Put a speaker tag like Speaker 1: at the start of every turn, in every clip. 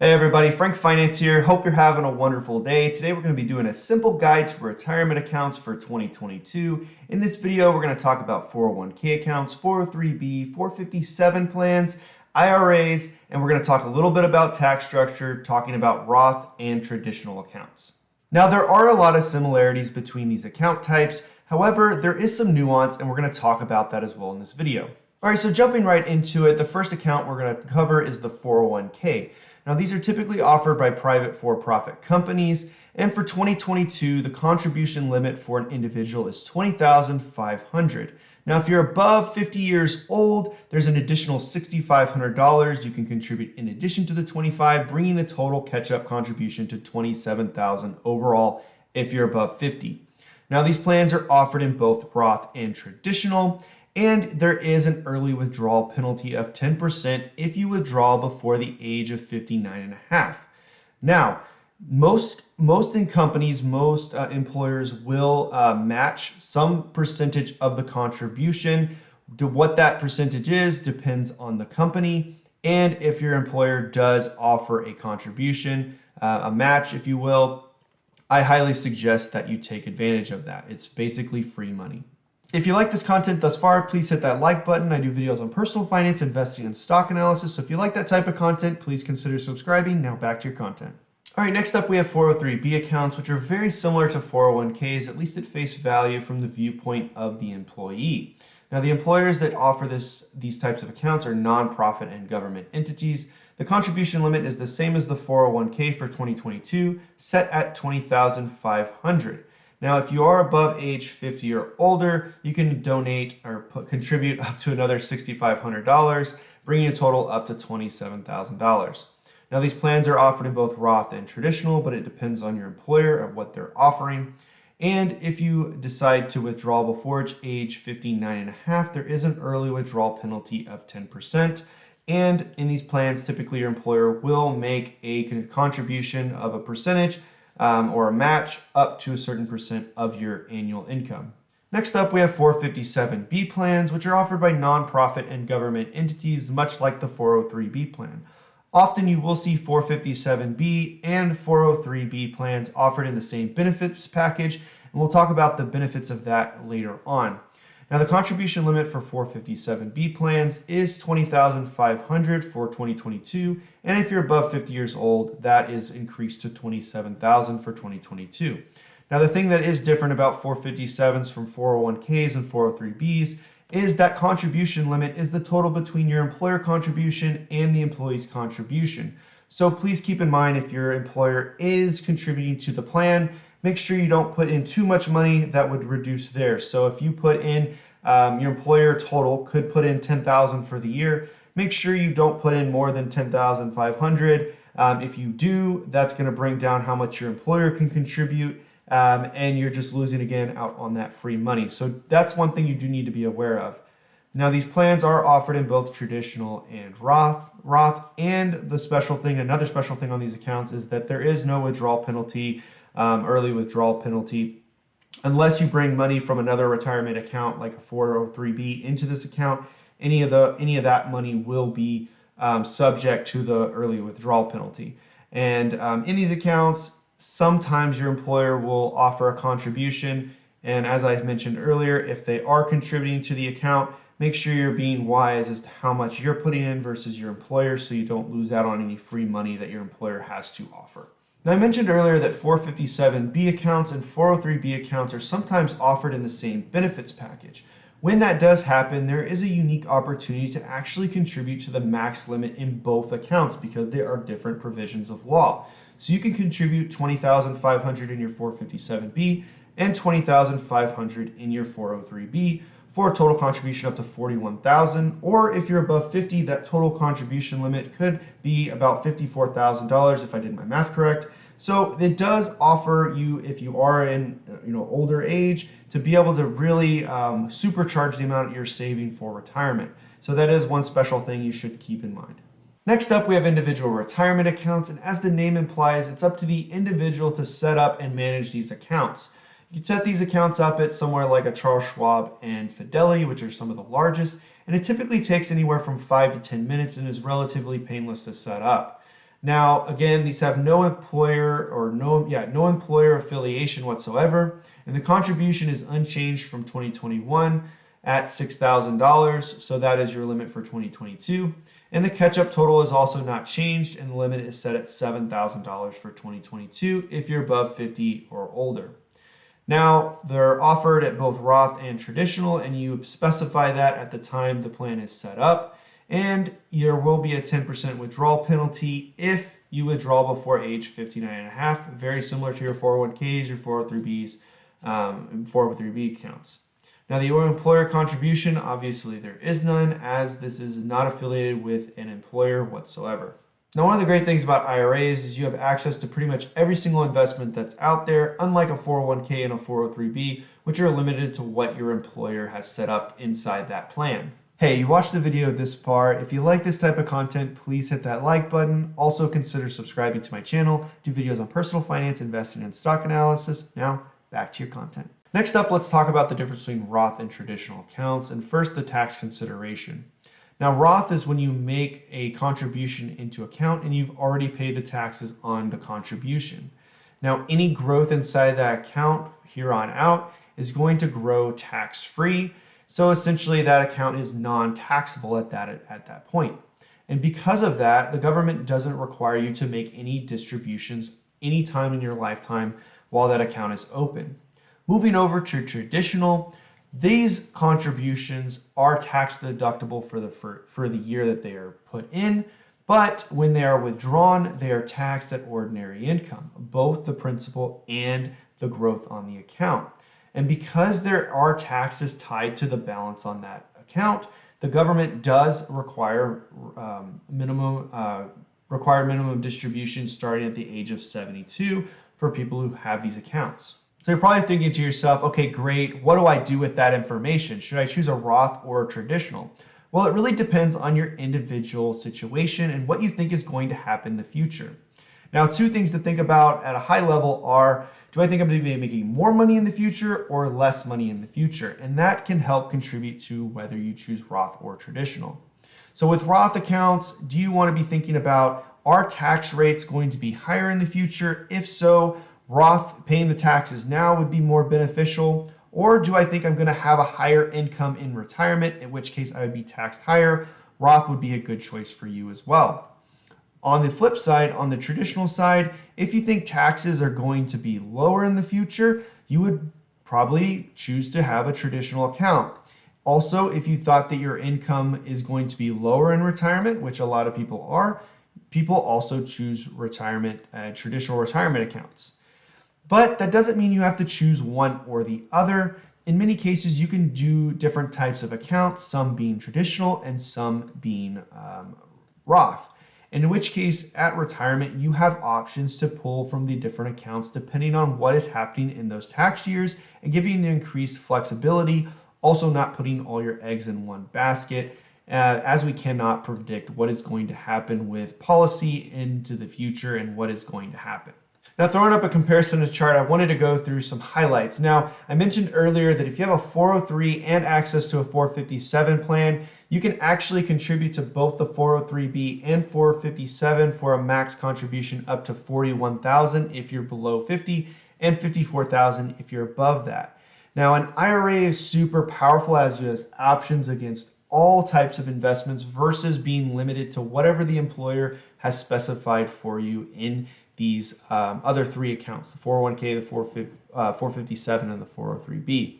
Speaker 1: Hey everybody, Frank Finance here. Hope you're having a wonderful day. Today we're going to be doing a simple guide to retirement accounts for 2022. In this video, we're going to talk about 401k accounts, 403b, 457 plans, IRAs, and we're going to talk a little bit about tax structure, talking about Roth and traditional accounts. Now, there are a lot of similarities between these account types. However, there is some nuance, and we're going to talk about that as well in this video. All right, so jumping right into it, the first account we're going to cover is the 401k. Now, these are typically offered by private for-profit companies, and for 2022, the contribution limit for an individual is $20,500. Now, if you're above 50 years old, there's an additional $6,500 you can contribute in addition to the 25, bringing the total catch-up contribution to $27,000 overall if you're above 50. Now, these plans are offered in both Roth and traditional, and there is an early withdrawal penalty of 10% if you withdraw before the age of 59 and a half. Now, most companies, most employers will match some percentage of the contribution. What that percentage is depends on the company, and if your employer does offer a contribution, a match, if you will, I highly suggest that you take advantage of that. It's basically free money. If you like this content thus far, please hit that like button. I do videos on personal finance, investing, and stock analysis. So if you like that type of content, please consider subscribing. Now back to your content. All right, next up we have 403b accounts, which are very similar to 401ks, at least at face value from the viewpoint of the employee. Now, the employers that offer these types of accounts are nonprofit and government entities. The contribution limit is the same as the 401k for 2022, set at $20,500. Now, if you are above age 50 or older, you can donate or contribute up to another $6,500, bringing a total up to $27,000. Now, these plans are offered in both Roth and traditional, but it depends on your employer and what they're offering. And if you decide to withdraw before age 59 and a half, there is an early withdrawal penalty of 10%. And in these plans, typically your employer will make a contribution of a percentage or a match up to a certain percent of your annual income. Next up, we have 457b plans, which are offered by nonprofit and government entities, much like the 403b plan. Often you will see 457b and 403b plans offered in the same benefits package, and we'll talk about the benefits of that later on. Now, the contribution limit for 457b plans is $20,500 for 2022, and if you're above 50 years old, that is increased to $27,000 for 2022. Now, the thing that is different about 457s from 401ks and 403bs is that contribution limit is the total between your employer contribution and the employee's contribution. So please keep in mind, if your employer is contributing to the plan, make sure you don't put in too much money that would reduce theirs. So if you put in, your employer total could put in $10,000 for the year, make sure you don't put in more than $10,500. If you do, that's going to bring down how much your employer can contribute, and you're just losing again out on that free money. So that's one thing you do need to be aware of. Now, these plans are offered in both traditional and Roth, and the special thing, another special thing on these accounts is that there is no withdrawal penalty, early withdrawal penalty, unless you bring money from another retirement account like a 403b into this account. Any of that money will be subject to the early withdrawal penalty. And in these accounts, sometimes your employer will offer a contribution, and as I mentioned earlier, if they are contributing to the account, make sure you're being wise as to how much you're putting in versus your employer, so you don't lose out on any free money that your employer has to offer. Now, I mentioned earlier that 457b accounts and 403b accounts are sometimes offered in the same benefits package. When that does happen, there is a unique opportunity to actually contribute to the max limit in both accounts because there are different provisions of law. So you can contribute $20,500 in your 457b and $20,500 in your 403b for a total contribution up to $41,000, or if you're above 50, that total contribution limit could be about $54,000 if I did my math correct. So it does offer you, if you are in older age, to be able to really supercharge the amount you're saving for retirement. So that is one special thing you should keep in mind. Next up, we have individual retirement accounts, and as the name implies, it's up to the individual to set up and manage these accounts. You can set these accounts up at somewhere like a Charles Schwab and Fidelity, which are some of the largest, and it typically takes anywhere from 5 to 10 minutes and is relatively painless to set up. Now, again, these have no employer or no employer affiliation whatsoever, and the contribution is unchanged from 2021 at $6,000, so that is your limit for 2022. And the catch-up total is also not changed, and the limit is set at $7,000 for 2022 if you're above 50 or older. Now, they're offered at both Roth and traditional, and you specify that at the time the plan is set up. And there will be a 10% withdrawal penalty if you withdraw before age 59 and a half, very similar to your 401ks, your 403bs, and 403b accounts. Now, the employer contribution, obviously there is none, as this is not affiliated with an employer whatsoever. Now, one of the great things about IRAs is you have access to pretty much every single investment that's out there, unlike a 401k and a 403b, which are limited to what your employer has set up inside that plan. Hey, you watched the video this far. If you like this type of content, please hit that like button. Also consider subscribing to my channel. Do videos on personal finance, investing, and stock analysis. Now, back to your content. Next up, let's talk about the difference between Roth and traditional accounts. And first, the tax consideration. Now, Roth is when you make a contribution into account and you've already paid the taxes on the contribution. Now, any growth inside that account here on out is going to grow tax-free. So essentially that account is non-taxable at that point. And because of that, the government doesn't require you to make any distributions anytime in your lifetime while that account is open. Moving over to traditional, these contributions are tax deductible for the year that they are put in, but when they are withdrawn, they are taxed at ordinary income, both the principal and the growth on the account. And because there are taxes tied to the balance on that account, the government does require required minimum distributions starting at the age of 72 for people who have these accounts. So you're probably thinking to yourself, okay, great, what do I do with that information? Should I choose a Roth or a traditional? Well, it really depends on your individual situation and what you think is going to happen in the future. Now, two things to think about at a high level are, do I think I'm going to be making more money in the future or less money in the future? And that can help contribute to whether you choose Roth or traditional. So with Roth accounts, do you want to be thinking about, are tax rates going to be higher in the future? If so, Roth paying the taxes now would be more beneficial. Or do I think I'm going to have a higher income in retirement, in which case I would be taxed higher? Roth would be a good choice for you as well. On the flip side, on the traditional side, if you think taxes are going to be lower in the future, you would probably choose to have a traditional account. Also, if you thought that your income is going to be lower in retirement, which a lot of people are, people also choose traditional retirement accounts. But that doesn't mean you have to choose one or the other. In many cases, you can do different types of accounts, some being traditional and some being Roth. In which case, at retirement, you have options to pull from the different accounts depending on what is happening in those tax years and giving you the increased flexibility, also not putting all your eggs in one basket, as we cannot predict what is going to happen with policy into the future and what is going to happen. Now, throwing up a comparison chart, I wanted to go through some highlights. Now, I mentioned earlier that if you have a 403 and access to a 457 plan, you can actually contribute to both the 403b and 457 for a max contribution up to $41,000 if you're below 50 and $54,000 if you're above that. Now, an IRA is super powerful as you have options against all types of investments versus being limited to whatever the employer has specified for you in these other three accounts, the 401k, the 457, and the 403b.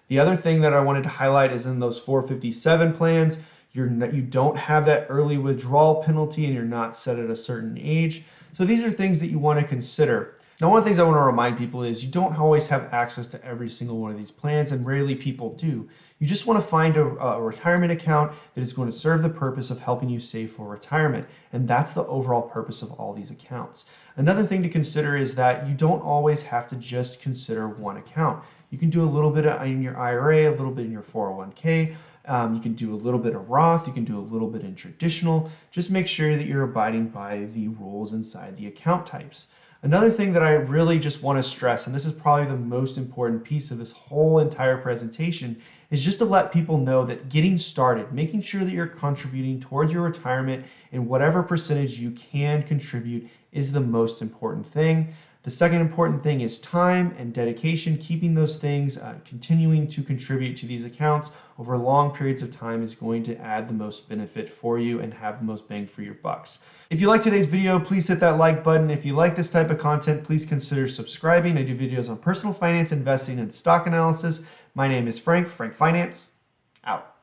Speaker 1: The other thing that I wanted to highlight is in those 457 plans, you don't have that early withdrawal penalty and you're not set at a certain age. So these are things that you want to consider. Now, one of the things I want to remind people is you don't always have access to every single one of these plans, and rarely people do. You just want to find a retirement account that is going to serve the purpose of helping you save for retirement, and that's the overall purpose of all these accounts. Another thing to consider is that you don't always have to just consider one account. You can do a little bit in your IRA, a little bit in your 401k, you can do a little bit of Roth, you can do a little bit in traditional. Just make sure that you're abiding by the rules inside the account types. Another thing that I really just want to stress, and this is probably the most important piece of this whole entire presentation, is just to let people know that getting started, making sure that you're contributing towards your retirement in whatever percentage you can contribute is the most important thing. The second important thing is time and dedication. Keeping those things, continuing to contribute to these accounts over long periods of time is going to add the most benefit for you and have the most bang for your bucks. If you like today's video, please hit that like button. If you like this type of content, please consider subscribing. I do videos on personal finance, investing, and stock analysis. My name is Frank Finance, out.